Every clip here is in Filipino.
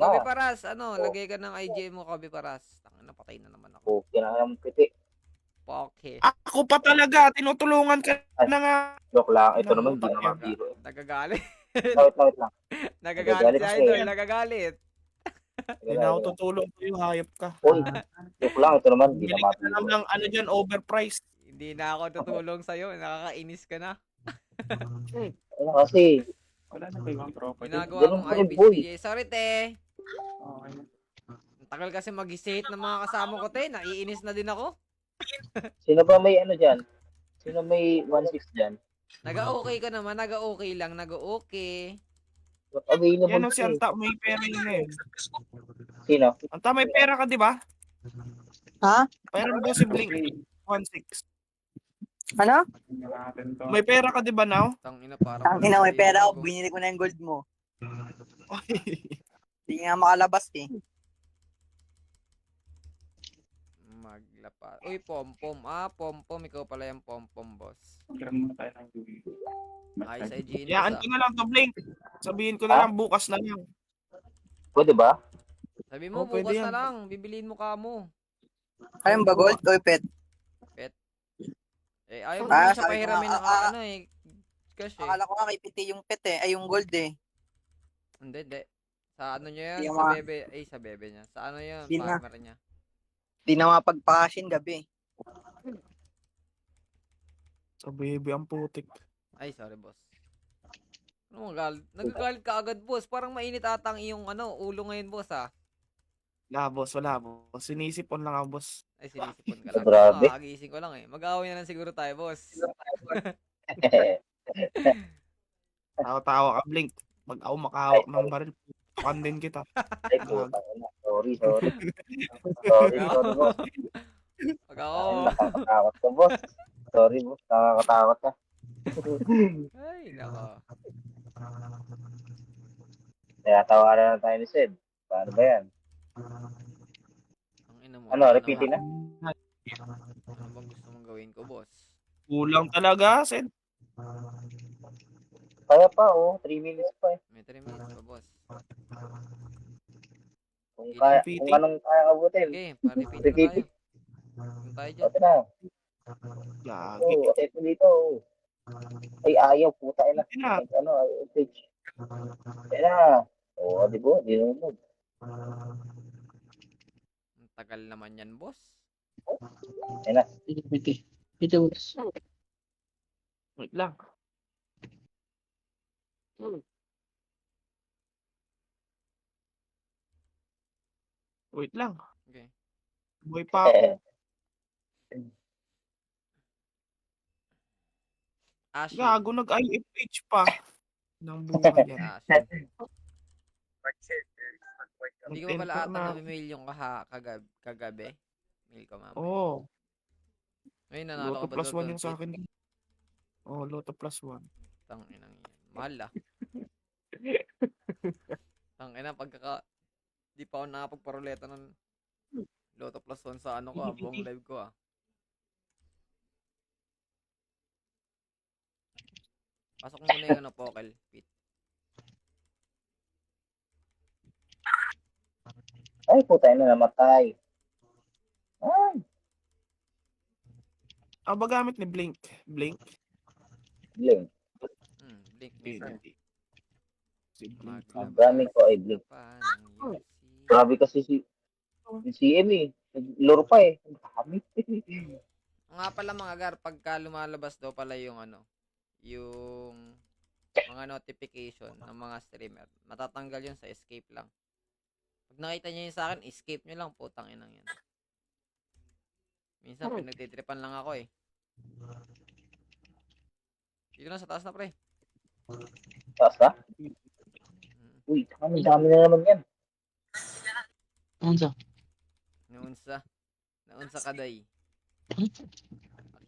Kobe Ano? Paras, ano, Oh, lagay ka ng IG mo, Kobe Paras. Tangina, napatay na naman ako. okay na ng piti. Poke. Ako pa talaga, tinutulungan ka Ay, na nga. joke lang. Ito naman, hindi Kinautak naman yan. biro. Nagagalit. Wait lang. Nagagalit Nagagalit si kasi. Idol, nagagalit. Hindi na ako tutulong sa'yo, hayop ka. Uy, joke lang. Ito naman, hindi Bili naman ka na lang biro. ng ano dyan, overpriced. Hindi na ako tutulong sa'yo. Nakakainis ka na. Ano kasi, Wala na ba ibang tropa dyan? Ginagawa ganun mong pa rin, ayaw, boy. PJ. Sorry, te. Okay na. Ang tagal kasi mag-hate ng mga kasama ko, te. Naiinis na din ako. Sino ba may ano dyan? Sino may 1.6 dyan? Naga-okay ka naman. Naga-okay lang. Naga-okay. What available Yan o si kasi? Anta, may pera yun eh. Sino? Anta, may pera ka, di ba? Ha? Meron daw si Blink 1.6. Ano? Tingnan natin to. May pera ka, di ba, now? Tangina, parang Ang ina, may narinig pera ako. ko. Binili ko na yung gold mo. Hindi nga makalabas eh. Maglapa. Uy, pom-pom. Ah, pom-pom. Ikaw pala yung pom-pom, boss. Magkaroon muna tayo ng Yugi. Ay, sa Genius, Yaan ko na lang to, Blink. Sabihin ko na lang, bukas na lang. Pwede ba? Sabi mo, Oh, pwede bukas yan. na lang. Bibiliin mo ka mo. Ayun ba gold? O pet? Eh, ayaw mo Ah, naman siya sabi ko pahiramin nga, ng ano eh. Cash eh. Akala ko nga kay Piti yung pet eh. Ay yung gold eh. Hindi, hindi. Sa ano niya yan? Yung Sa mga- bebe. Ay, sa bebe niya. Sa ano yan? Di na. Farmer niya. Di na mapagpakashin gabi. Sa baby ang putik. Ay, sorry, boss. Ano mo galit? Nagagalit ka agad, boss. Parang mainit ata ang iyong ano, ulo ngayon, boss, ah. Wala, boss. Sinisipon lang ako, boss. Ay, sinisipon ka lang. Grabe. Kakagising ko lang eh. Mag-away na lang siguro tayo, boss. Tawa-tawa ka, Blink. Pag ako makahawak ng baril, pukan din kita. Ay, putang ina. Sorry. Sorry, boss. Pag ako, Nakakatakot ka, boss. Sorry, boss. Nakakatakot ka. ay, nako. Kaya tawaran na tayo ni Sid. Paano ba yan? Ang ina mo. Ano, repeatin na? Ano bang gusto mong gawin ko, boss? Kulang talaga, Sed. Kaya pa, 3 minutes pa eh. May 3 minutes pa, boss. Kung anong kaya abutin. Okay, pa-repeat na Repeat. tayo. Kung tayo dyan. Ito na. Lagi. Ito dito. Ay, ayaw, puta ina. Hindi na. Ano, page. Ayan na. Di ba? Di naman. Ang tagal naman yan, boss. Ayan na. Wait lang. Wait lang. Okay. Buhay pa ako. Ashley. Gago, nag-IFH pa. Nang buhay yan. Ashley. Hindi ko Content pala ata na. na-mail yung kagabi. Mail ko mamaya. Oo. Ngayon, nanalo Lotto ka ba plus doon? 1 yung sa akin. Oo, Lotto plus 1. Tanginang yan. Mahal ah. Tangina, di pa ako nakapagparuleta ng Lotto plus 1 sa ano ko ah, buong live ko ah. Pasok mo muna yung ano, Pokel, Pete. Ay, puta ina, namatay. Ay, Ba gamit ni Blink? Blink? blink. Blink mismo. Hindi. Si Blink. Ang gamit ko ay blink. Grabe kasi si CM eh. Naglaro pa eh. Ang dami. Nga pala mga gar, pagka lumalabas daw pala yung ano, yung mga notification ng mga streamer, matatanggal yun sa escape lang. Pag nakita niyo yun sa akin, escape nyo lang, putang inang yan. Minsan, pinagtitripan lang ako eh. Dito na sa taas na, pre. Taas na? Uy, ang dami na naman yan. Naunsa kaday.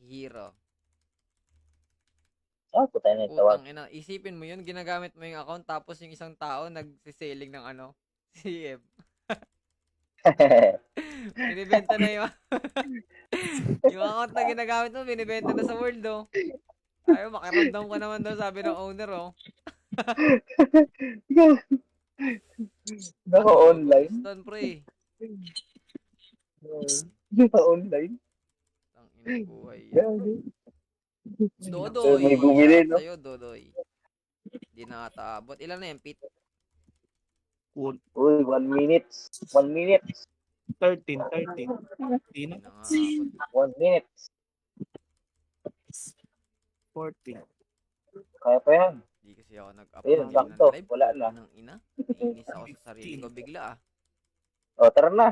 Hero. Puta ina, tawag. Putang ina, isipin mo yun, ginagamit mo yung account tapos yung isang tao nagsiselling ng ano, CM. Binibenta na yung yung account na ginagamit mo, binibenta na sa world, oh. Ayaw, makiramdam ko naman daw, sabi ng owner, oh. Naka-online. Stan, pre. Naka-online. Ang ina buhay yan. Gago. Dodoy. May bumili, Shoutout no? sa'yo, Dodoy. Di na ata abot. Ilan na yan, Pete? Cool. Uy, 1 minute. 1 minute. 13. Di na. Di na nga abot. 1 minute. 14. Kaya pa yan. Di kasi ako nag-upload Ayun, ng sakto. live. Wala na. Ng ina. Inis ako sa sarili ko bigla ah. O, tara na.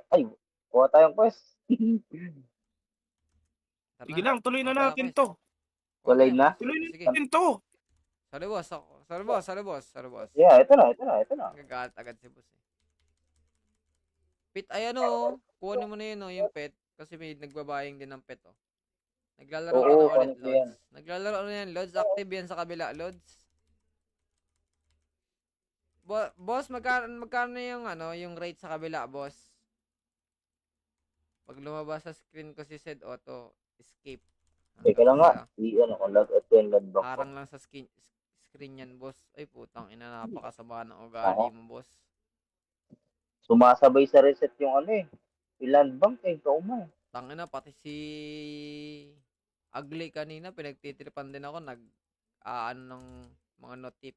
Ay, kuha tayong quest. Tara Sige na. lang, tuloy na Kuha tayo, natin quest. to. Kuha Walay tayo, na? quest. Tuloy na Sige. natin to. Sorry boss. Sorry boss. Sorry boss. Sorry boss. Yeah, ito na. Nagagalit agad si boss eh. Pet, ayan o. Kuhanin mo na yun o, yung pet. Kasi may nagbabayang din ng pet o. Naglalaro Oo, ka na ulit, kuhanin ko yan. Lods. Naglalaro na yan, Lods. Active yan sa kabila, Lods. Boss, magkano yung yung rate sa kabila, boss? Pag lumabas sa screen ko si Sed Auto, escape. Teka lang nga. Hanggang Ano ko, log out ko yung log sa- back ko. Harang lang sa screen yan, boss. Ay, putang ina, napakasama ng ugali mo, boss. Sumasabay sa reset yung Ilan bank kauma. Tangina, pati si Ugly kanina, pinagtitripan din ako, ng mga notif.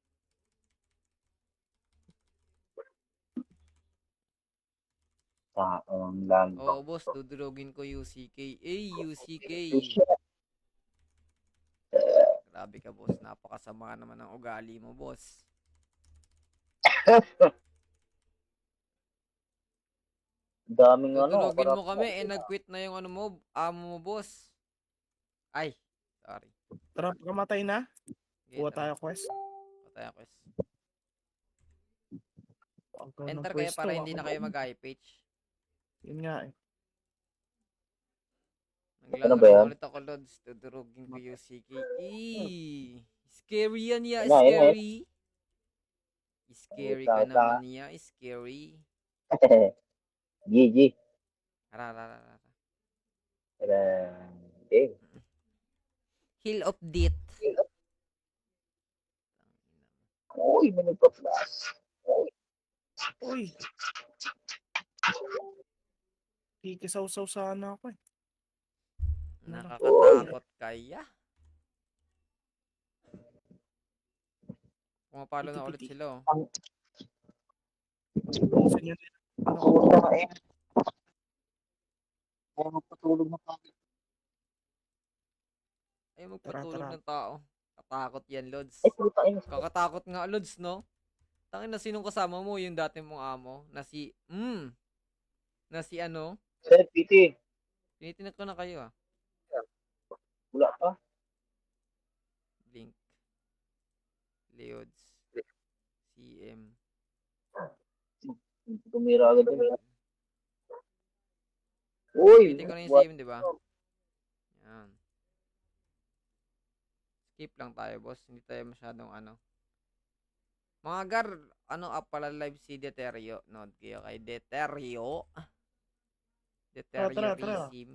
Land Oo, boss, dudurugin ko UCK. UCK. Grabe ka, boss. Napakasama naman ng ugali mo, boss. Daming Dudurugin mo corrupt. kami, nag-quit na yung amo mo, boss. Ay, sorry. Tara, kamatay na. Okay, Kuha tara. tayo quest. Patay quest. Huwag ka ng Enter kayo pwesto, para hindi na ako- kayo mag-i-page. Yun nga eh. Ano ba Naglalaro yan? ulit ako, Lods. Dudurugin ko UCK. Scary yan, ya. Ayun na, ayun na. Scary. Scary ka Wait lang. naman, ya. Scary. GG. Rararara. Eh, Hill of Death. uy, may nagpa-flash. Uy. Kikisaw-saw sana ako eh. Nakakatakot kaya. Pumapalo na ulit sila, oh. Pusin nyo na. Puta ka eh. Kaya magpatulog na kami. Ay, magpatulog Tara. ng tao. Katakot yan, Lods. Ay, puta ka. Kakatakot nga, Lods, no? Tangin na sinong kasama mo, yung dati mong amo, na si Sir, PT. tinitinag ko na kayo, ah. Wala pa. Blink. Leods. CM. Tumira agad yun. Uy, Tinitin ko na yung what? CM, di ba? Yan. Skip lang tayo, boss. Hindi tayo masyadong Mga gar, pala live si Deterio. Nod kayo kay Deterio. Tara. Deteriorism.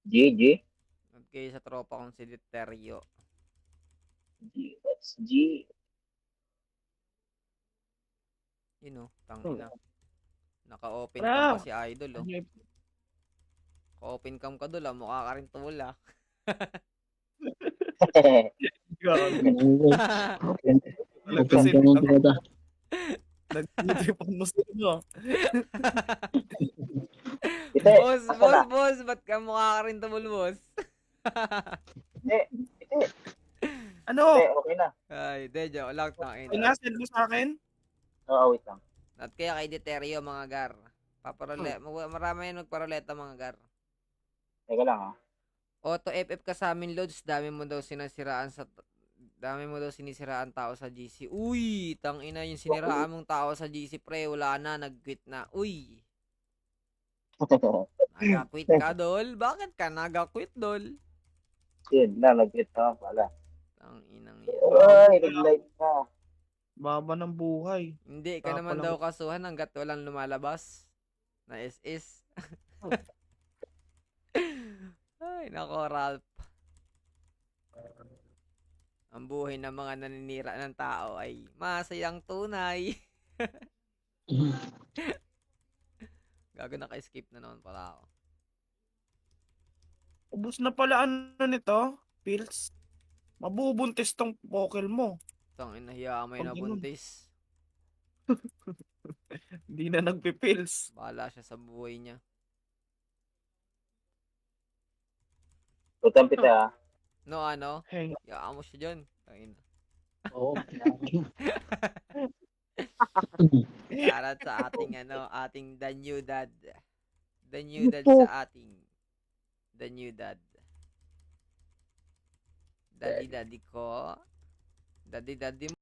GG. Nod kayo sa tropa kong si Deterio. That's G. Yun, tangina. Naka-open Tara. cam pa si Idol, oh. Ka-open cam ka doon, mukha ka rin tool, ah. Talaga sila. Nag-tripon mo sila. Ite, asa na? boss, ba't ka mukha ka rin tool, boss? Ano? Ite, okay na. Ay, de, joke lang, tangina. Pinasend mo sa akin? Oo, wait lang. At kaya kay Deterio, mga gar. Marami yan magparoleta, mga gar. Teka lang ha. Auto FF ka sa amin, Lods. Dami mo daw sinisiraan tao sa GC. Uy, tangina yung siniraan mong tao sa GC, pre. Wala na, nag-quit na. Uy, nag-quit ka, Dol? Bakit ka nag-quit, Dol? Yun na, nag-get na pala. Tanginang yan. Ay, nag-light na. Baba ng buhay. Hindi ka Tapa naman lang. daw kasuhan hanggat walang lumalabas na SS. Ay, nako, Ralph. Ang buhay ng mga naninira ng tao ay masayang tunay. Gago, naka-escape na naman pala ako. Ubus na pala ano nito, pills. Mabubuntis tong pokel mo. Tangin, nahiya mo Pag na ganun. buntis. Hindi na nagpipills. Bahala siya sa buhay niya. Tutan pita. No, ano? Hey, Yaan mo siya dyan. Tangin. Oo. Shoutout sa ating ating The New Dad. The New Dad sa ating The New Dad. Daddy ko. Daddy mo.